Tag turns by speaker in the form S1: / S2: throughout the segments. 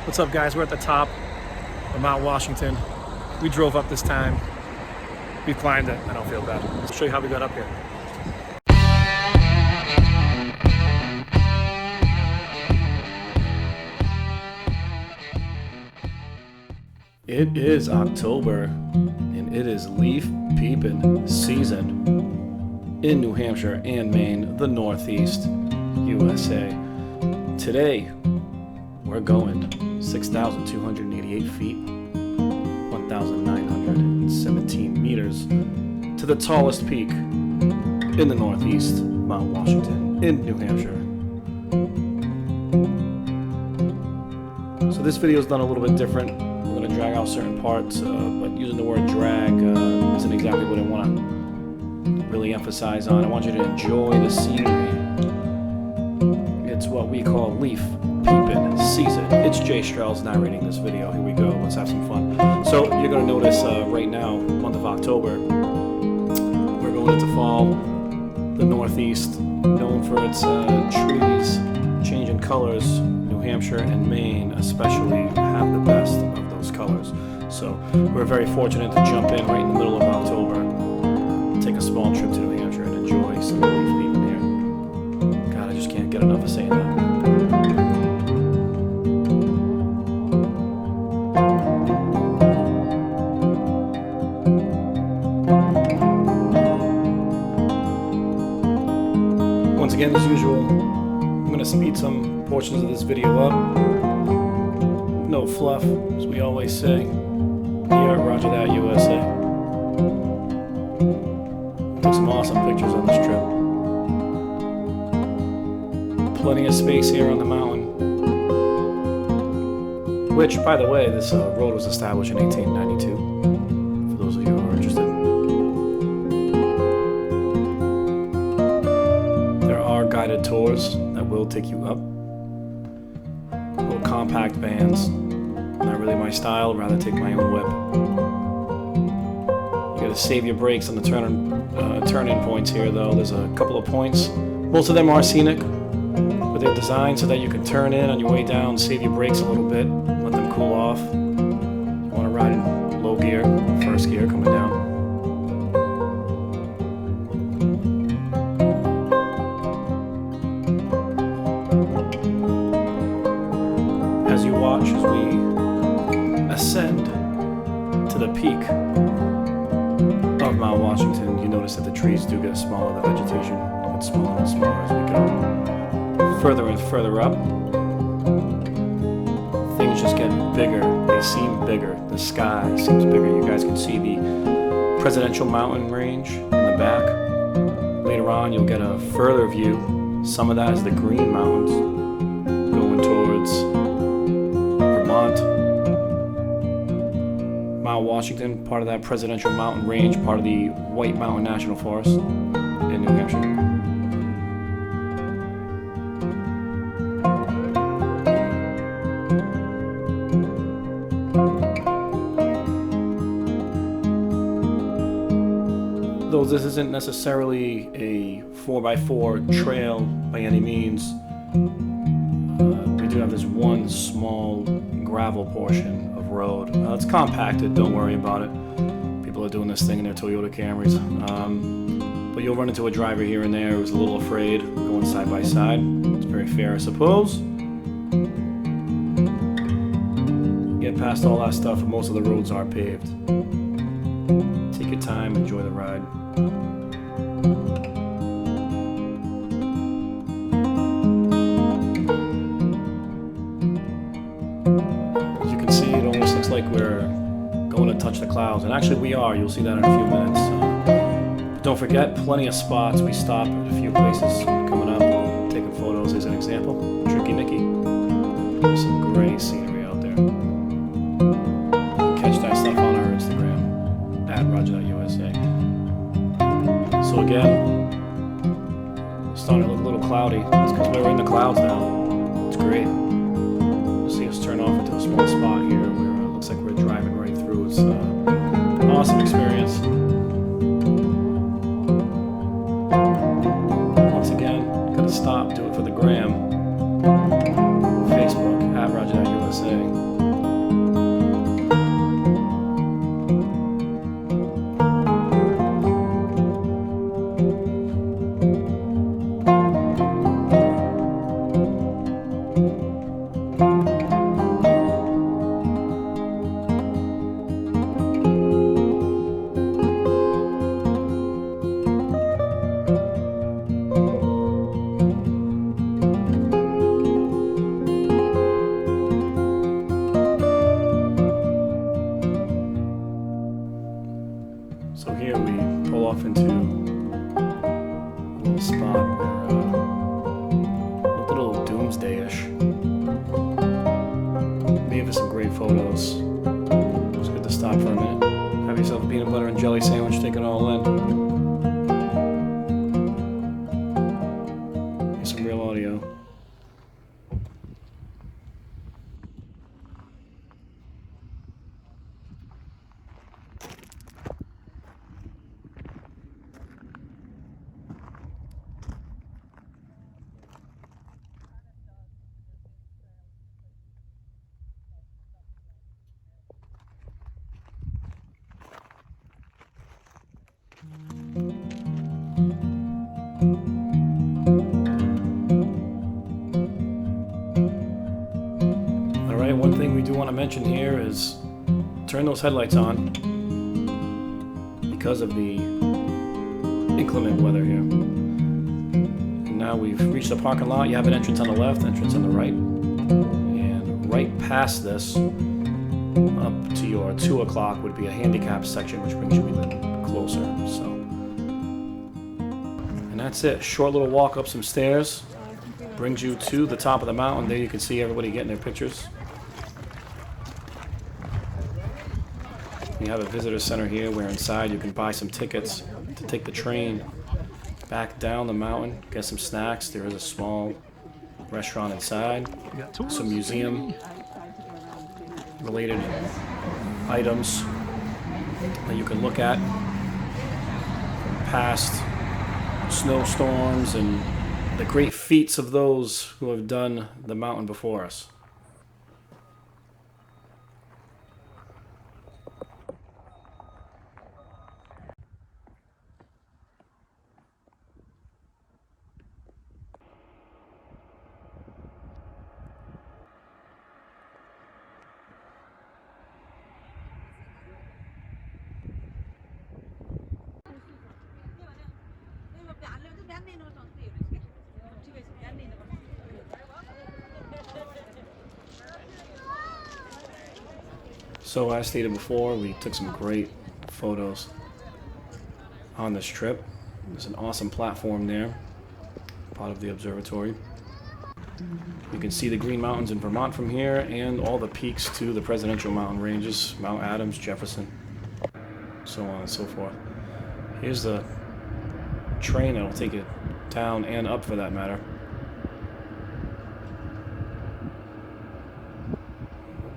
S1: What's up, guys? We're at the top of Mount Washington. We drove up this time. We climbed it. I don't feel bad. I'll show you how we got up here. It is October, and it is leaf peeping season in New Hampshire and Maine, the Northeast, USA. Today, we're going 6,288 feet, 1,917 meters to the tallest peak in the Northeast, Mount Washington, in New Hampshire. So this video is done a little bit different. We're going to drag out certain parts, but using the word drag isn't exactly what I want to really emphasize on. I want you to enjoy the scenery. It's what we call leaf peeping season. It's Jay Strauss narrating this video. Here we go. Let's have some fun. So you're going to notice right now, month of October, we're going into fall. The Northeast, known for its trees changing colors. New Hampshire and Maine especially have the best of those colors. So we're very fortunate to jump in right in the middle of October, take a small trip to New Hampshire and enjoy some leaf peeping here. God, I just can't get enough of saying that. Once again, as usual, I'm going to speed some portions of this video up. No fluff, as we always say. Here at Roger That USA. Took some awesome pictures on this trip. Plenty of space here on the mountain. Which, by the way, this road was established in 1892. For those of you who are interested. Guided tours that will take you up. Little compact vans, not really my style, I'd rather take my own whip. You gotta save your brakes on the turn-in points here though. There's a couple of points. Most of them are scenic, but they're designed so that you can turn in on your way down, save your brakes a little bit, let them cool off. You wanna ride in low gear, first gear coming down. As you watch as we ascend to the peak of Mount Washington, you notice that the trees do get smaller, the vegetation gets smaller and smaller as we go further and further up. Things just get bigger, they seem bigger, the sky seems bigger. You guys can see the Presidential Mountain Range in the back. Later on you'll get a further view. Some of that is the Green Mountains going towards Mount Washington, part of that Presidential Mountain Range, part of the White Mountain National Forest in New Hampshire. Though this isn't necessarily a 4x4 trail by any means, we do have this one small gravel portion of road. It's compacted, don't worry about it. People are doing this thing in their Toyota Camrys. But you'll run into a driver here and there who's a little afraid going side by side. It's very fair, I suppose. Get past all that stuff, and most of the roads are paved. Take your time, enjoy the ride. Like we're going to touch the clouds, and actually we are. You'll see that in a few minutes. But don't forget, plenty of spots. We stop at a few places coming up, taking photos as an example. Tricky Nicky. There's some great scenery out there. Catch that stuff on our Instagram at Roger.USA. So again, it's starting to look a little cloudy. It's because we're in the clouds now. It's great. You'll see us turn off into a small spot here where looks like we're driving right through. It's an awesome experience. Once again, gotta stop, do it for the gram. Facebook at Roger.USA. made for some great photos. It's good to stop for a minute. Have yourself a peanut butter and jelly sandwich, take it all in. Here's some real audio. Alright, one thing we do want to mention here is turn those headlights on because of the inclement weather here. And now we've reached the parking lot. You have an entrance on the left, entrance on the right. And right past this, up to your 2 o'clock, would be a handicap section, which brings you even closer. So, and that's it. Short little walk up some stairs. Brings you to the top of the mountain. There you can see everybody getting their pictures. We have a visitor center here where inside you can buy some tickets to take the train back down the mountain, get some snacks. There is a small restaurant inside, some museum related items that you can look at from past snowstorms and the great feats of those who have done the mountain before us. So as stated before, we took some great photos on this trip. There's an awesome platform there, part of the observatory. You can see the Green Mountains in Vermont from here and all the peaks to the presidential mountain ranges, Mount Adams, Jefferson, so on and so forth. Here's the train that'll take you down and up for that matter.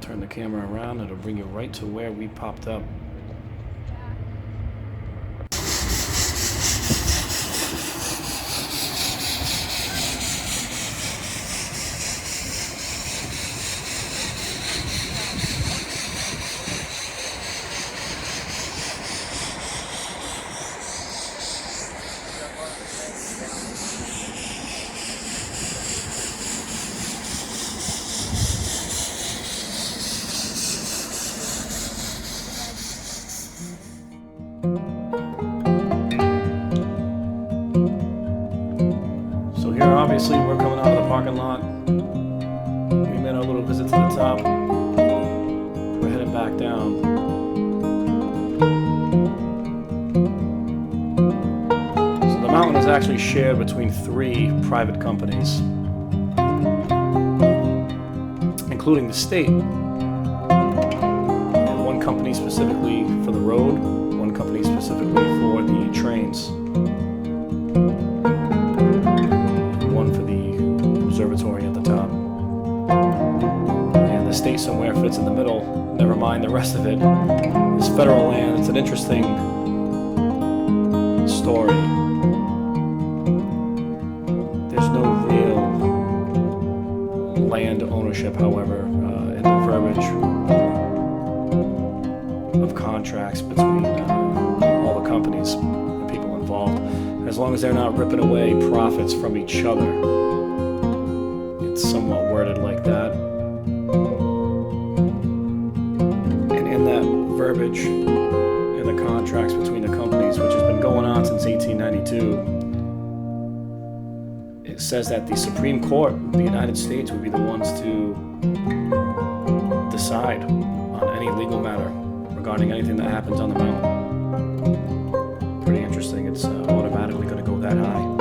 S1: Turn the camera around, it'll bring you right to where we popped up. So here, obviously, we're coming out of the parking lot. We made our little visit to the top. We're heading back down. So the mountain is actually shared between 3 private companies, including the state. And one company specifically for the road, one company specifically for the trains, one for the observatory at the top. And the state somewhere fits in the middle, never mind the rest of it. It's federal land. It's an interesting story. There's no real land ownership, however, in the verbiage of contracts between all the companies and people involved, as long as they're not ripping away profits from each other. It's somewhat worded like that. And in that verbiage, in the contracts between the companies, which has been going on since 1892, it says that the Supreme Court of the United States would be the ones to decide on any legal matter regarding anything that happens on the mountain. Pretty interesting. It's automatically going to go that high.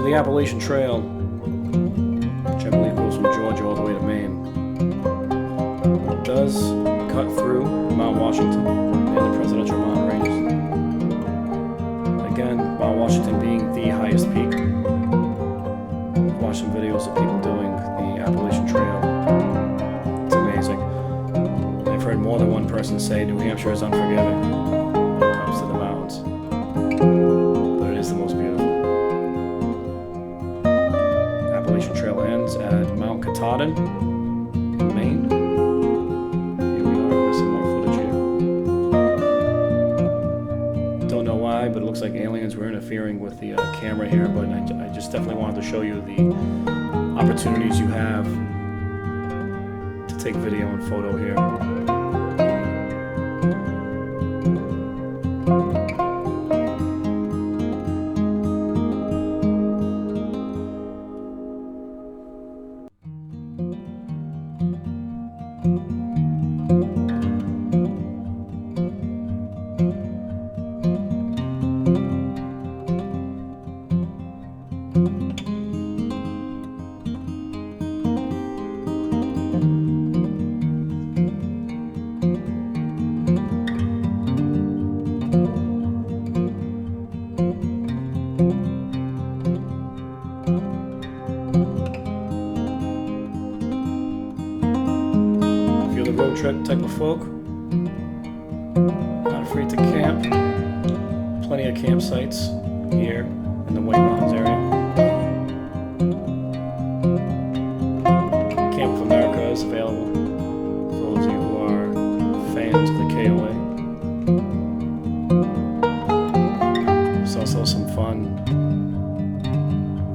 S1: the Appalachian Trail, which I believe goes from Georgia all the way to Maine, does cut through Mount Washington and the Presidential Mountain Ranges. Again, Mount Washington being the highest peak. I've watched some videos of people doing the Appalachian Trail. It's amazing. I've heard more than one person say New Hampshire is unforgiving when it comes to the mountains. But it is the most beautiful. Appalachian Trail ends at Mount Katahdin in Maine. Here we are with some more footage here. Don't know why, but it looks like aliens were interfering with the camera here, but I just definitely wanted to show you the opportunities you have to take video and photo here. Road trip type of folk, not afraid to camp. Plenty of campsites here in the White Mountains area. Camp of America is available for those of you who are fans of the KOA. There's also some fun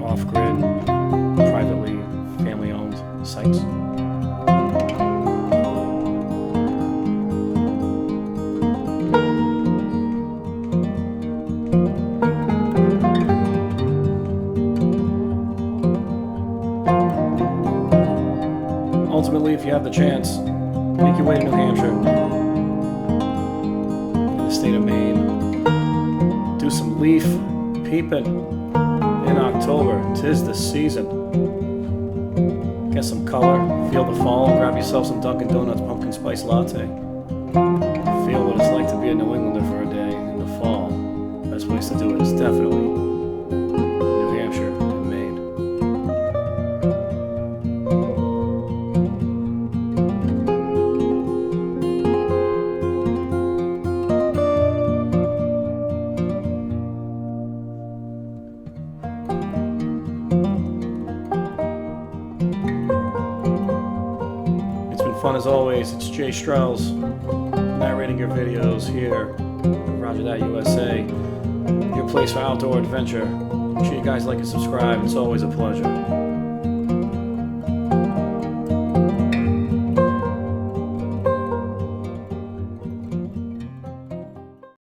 S1: off-grid, privately family-owned sites. Ultimately, if you have the chance, make your way to New Hampshire, in the state of Maine. Do some leaf peeping in October. 'Tis the season. Get some color, feel the fall, grab yourself some Dunkin' Donuts pumpkin spice latte. Feel what it's like to be a New Englander for a day in the fall. Best place to do it is definitely New Hampshire and Maine. Fun as always. It's Jay Strauss narrating your videos here at Roger That USA, your place for outdoor adventure. Make sure you guys like and subscribe. It's always a pleasure.